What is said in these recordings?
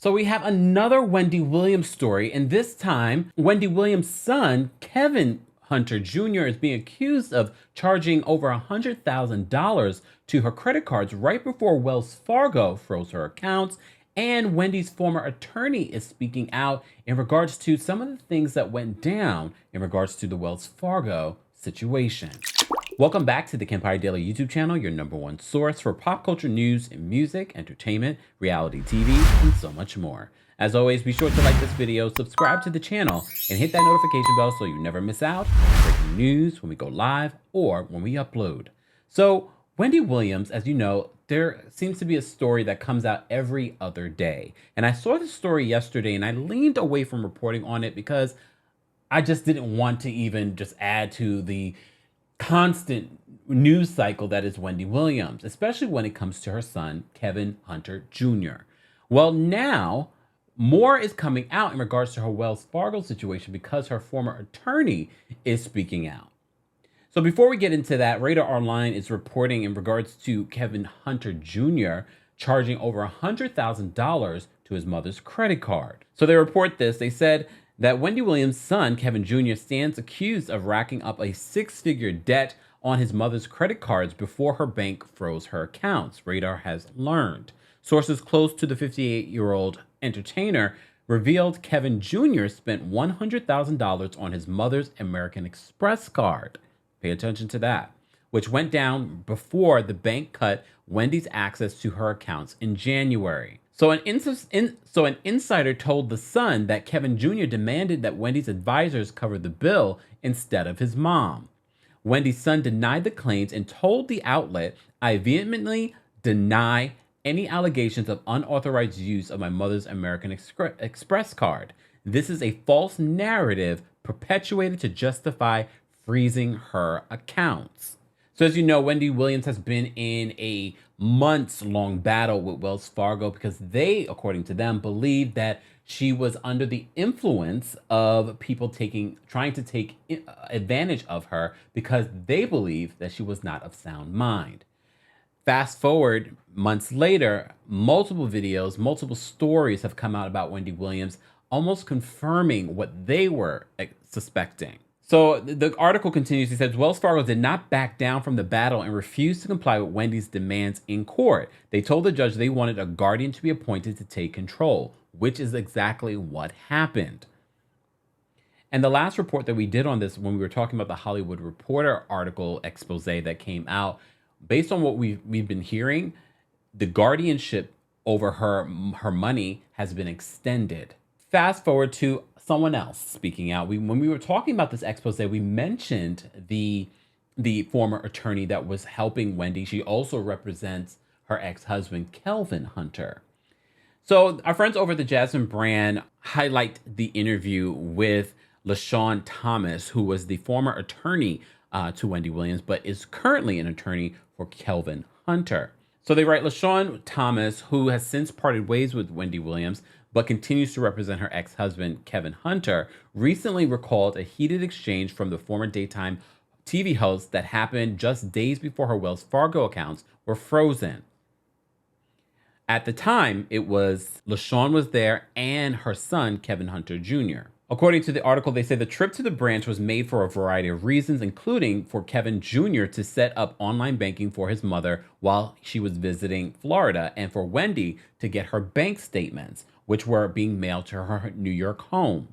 So we have another Wendy Williams story, and this time, Wendy Williams' son, Kevin Hunter Jr., is being accused of charging over $100,000 to her credit cards right before Wells Fargo froze her accounts. And Wendy's former attorney is speaking out in regards to some of the things that went down in regards to the Wells Fargo situation. Welcome back to the Kempire Daily YouTube channel, your #1 source for pop culture news and music, entertainment, reality TV, and so much more. As always, be sure to like this video, subscribe to the channel, and hit that notification bell so you never miss out on breaking news when we go live or when we upload. So, Wendy Williams, as you know, there seems to be a story that comes out every other day. And I saw this story yesterday and I leaned away from reporting on it because I just didn't want to even just add to the constant news cycle that is Wendy Williams, especially when it comes to her son, Kevin Hunter Jr. Well, now more is coming out in regards to her Wells Fargo situation because her former attorney is speaking out. So before we get into that, Radar Online is reporting in regards to Kevin Hunter Jr. charging over $100,000 to his mother's credit card. So they report this. They said that Wendy Williams' son, Kevin Jr., stands accused of racking up a six-figure debt on his mother's credit cards before her bank froze her accounts, Radar has learned. Sources close to the 58-year-old entertainer revealed Kevin Jr. spent $100,000 on his mother's American Express card. Pay attention to that, which went down before the bank cut Wendy's access to her accounts in January. So an insider told The Sun that Kevin Jr. demanded that Wendy's advisors cover the bill instead of his mom. Wendy's son denied the claims and told the outlet, "I vehemently deny any allegations of unauthorized use of my mother's American Express card. This is a false narrative perpetuated to justify freezing her accounts." So as you know, Wendy Williams has been in a months-long battle with Wells Fargo because they, according to them, believe that she was under the influence of people trying to take advantage of her because they believe that she was not of sound mind. Fast forward months later, multiple videos, multiple stories have come out about Wendy Williams, almost confirming what they were suspecting. So the article continues. He says, Wells Fargo did not back down from the battle and refused to comply with Wendy's demands in court. They told the judge they wanted a guardian to be appointed to take control, which is exactly what happened. And the last report that we did on this, when we were talking about the Hollywood Reporter article expose that came out, based on what we've been hearing, the guardianship over her money has been extended. Fast forward to someone else speaking out. When we were talking about this expose, we mentioned the former attorney that was helping Wendy. She also represents her ex-husband, Kelvin Hunter. So our friends over at the Jasmine brand highlight the interview with Lashawn Thomas, who was the former attorney to Wendy Williams, but is currently an attorney for Kelvin Hunter. So they write, Lashawn Thomas, who has since parted ways with Wendy Williams, but continues to represent her ex-husband, Kevin Hunter, recently recalled a heated exchange from the former daytime TV host that happened just days before her Wells Fargo accounts were frozen. At the time, it was Lashawn was there and her son, Kevin Hunter Jr. According to the article, they say the trip to the branch was made for a variety of reasons, including for Kevin Jr. to set up online banking for his mother while she was visiting Florida, and for Wendy to get her bank statements, which were being mailed to her New York home.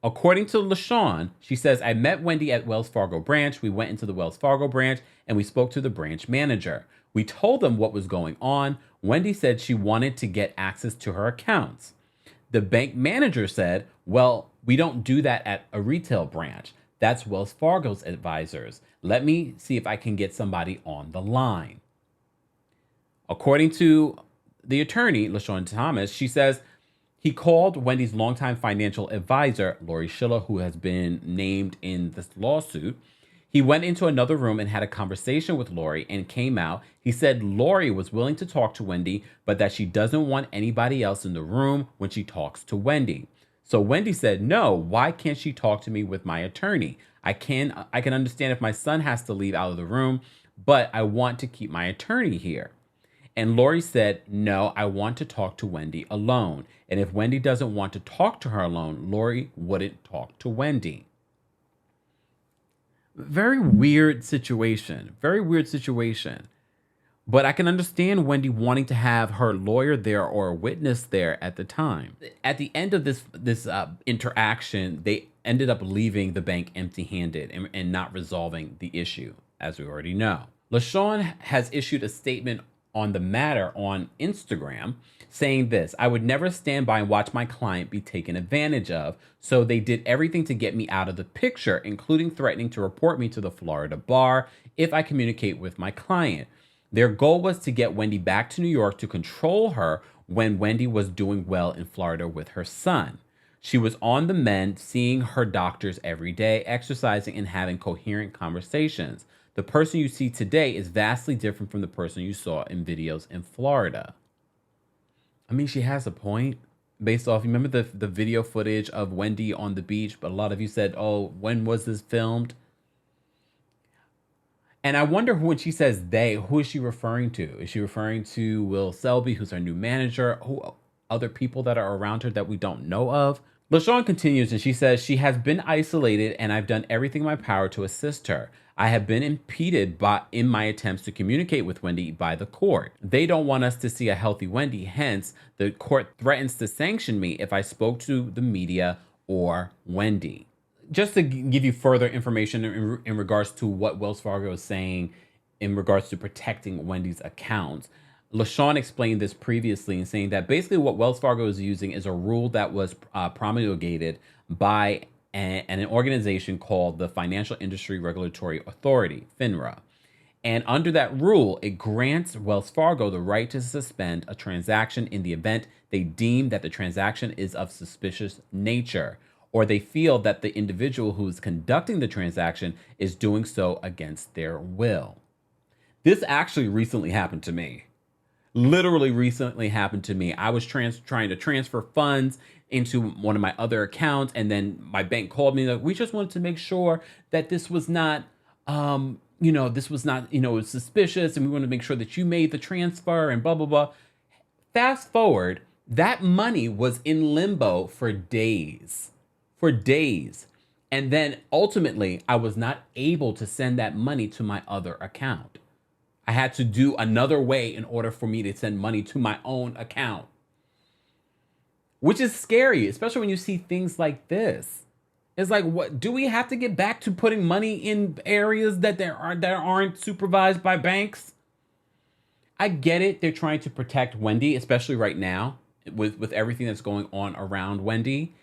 According to Lashawn, she says, I met Wendy at Wells Fargo branch. We went into the Wells Fargo branch and we spoke to the branch manager. We told them what was going on. Wendy said she wanted to get access to her accounts. The bank manager said, well, we don't do that at a retail branch. That's Wells Fargo's advisors. Let me see if I can get somebody on the line. According to the attorney, Lashawn Thomas, she says he called Wendy's longtime financial advisor, Lori Schiller, who has been named in this lawsuit. He went into another room and had a conversation with Lori and came out. He said Lori was willing to talk to Wendy, but that she doesn't want anybody else in the room when she talks to Wendy. So Wendy said, no, why can't she talk to me with my attorney? I can understand if my son has to leave out of the room, but I want to keep my attorney here. And Lori said, no, I want to talk to Wendy alone. And if Wendy doesn't want to talk to her alone, Lori wouldn't talk to Wendy. Very weird situation. Very weird situation. But I can understand Wendy wanting to have her lawyer there or a witness there at the time. At the end of this interaction, they ended up leaving the bank empty-handed and not resolving the issue, as we already know. Lashawn has issued a statement on the matter on Instagram saying this: I would never stand by and watch my client be taken advantage of, so they did everything to get me out of the picture, including threatening to report me to the Florida bar if I communicate with my client. Their goal was to get Wendy back to New York to control her when Wendy was doing well in Florida with her son. She was on the mend, seeing her doctors every day, exercising and having coherent conversations. The person you see today is vastly different from the person you saw in videos in Florida. I mean, she has a point based off, remember the video footage of Wendy on the beach, but a lot of you said, oh, when was this filmed? And I wonder when she says they, who is she referring to? Is she referring to Will Selby, who's her new manager? Who other people that are around her that we don't know of? Lashawn continues and she says, she has been isolated and I've done everything in my power to assist her. I have been impeded in my attempts to communicate with Wendy by the court. They don't want us to see a healthy Wendy. Hence, the court threatens to sanction me if I spoke to the media or Wendy. Just to give you further information in regards to what Wells Fargo is saying in regards to protecting Wendy's accounts, Lashawn explained this previously in saying that basically what Wells Fargo is using is a rule that was promulgated by an organization called the Financial Industry Regulatory Authority, FINRA. And under that rule, it grants Wells Fargo the right to suspend a transaction in the event they deem that the transaction is of suspicious nature, or they feel that the individual who is conducting the transaction is doing so against their will. This actually recently happened to me. Literally recently happened to me. I was trying to transfer funds into one of my other accounts, and then my bank called me like, we just wanted to make sure that this was not, it's suspicious, and we want to make sure that you made the transfer and blah, blah, blah. Fast forward, that money was in limbo for days. And then ultimately, I was not able to send that money to my other account. I had to do another way in order for me to send money to my own account, which is scary, especially when you see things like this. It's like, what do we have to get back to putting money in areas that aren't supervised by banks? I get it. They're trying to protect Wendy, especially right now with everything that's going on around Wendy.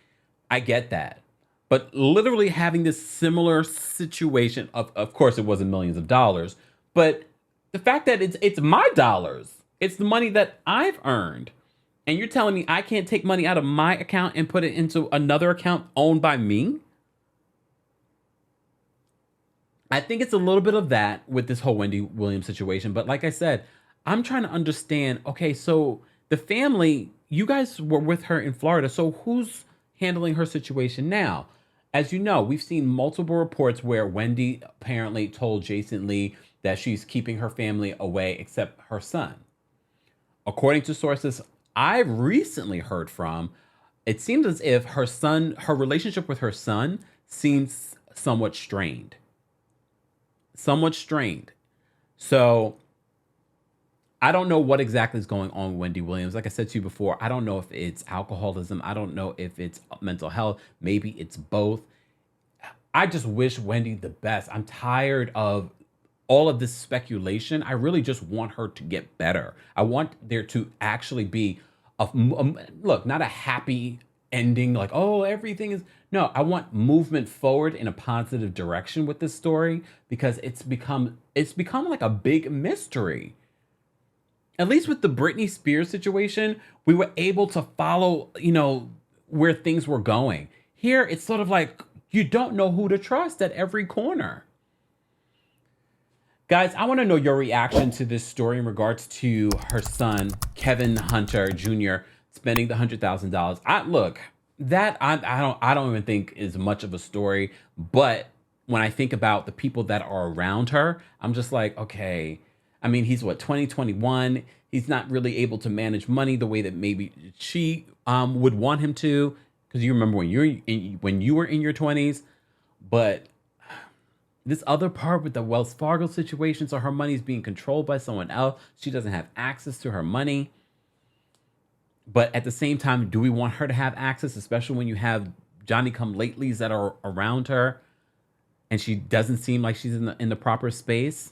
I get that. But literally having this similar situation, of course, it wasn't millions of dollars, but the fact that it's my dollars, it's the money that I've earned. And you're telling me I can't take money out of my account and put it into another account owned by me? I think it's a little bit of that with this whole Wendy Williams situation. But like I said, I'm trying to understand, okay, so the family, you guys were with her in Florida. So who's handling her situation now? As you know, we've seen multiple reports where Wendy apparently told Jason Lee that she's keeping her family away except her son. According to sources I've recently heard from, it seems as if her relationship with her son seems somewhat strained. So I don't know what exactly is going on with Wendy Williams. Like I said to you before, I don't know if it's alcoholism. I don't know if it's mental health. Maybe it's both. I just wish Wendy the best. I'm tired of all of this speculation. I really just want her to get better. I want there to actually be not a happy ending, like, oh, everything is. No, I want movement forward in a positive direction with this story, because it's become like a big mystery. At least with the Britney Spears situation, we were able to follow, where things were going. Here, it's sort of like you don't know who to trust at every corner. Guys, I want to know your reaction to this story in regards to her son, Kevin Hunter Jr., spending the $100,000. I don't even think is much of a story, but when I think about the people that are around her, I'm just like, okay. I mean, he's 2021. he's not really able to manage money the way that maybe she would want him to. Because you remember when you were in your 20s, but this other part with the Wells Fargo situation, so her money is being controlled by someone else. She doesn't have access to her money. But at the same time, do we want her to have access, especially when you have Johnny-come-latelys that are around her and she doesn't seem like she's in the proper space?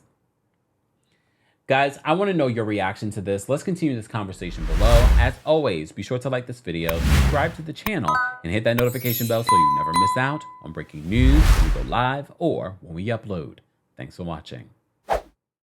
Guys, I want to know your reaction to this. Let's continue this conversation below. As always, be sure to like this video, subscribe to the channel, and hit that notification bell so you never miss out on breaking news when we go live or when we upload. Thanks for watching.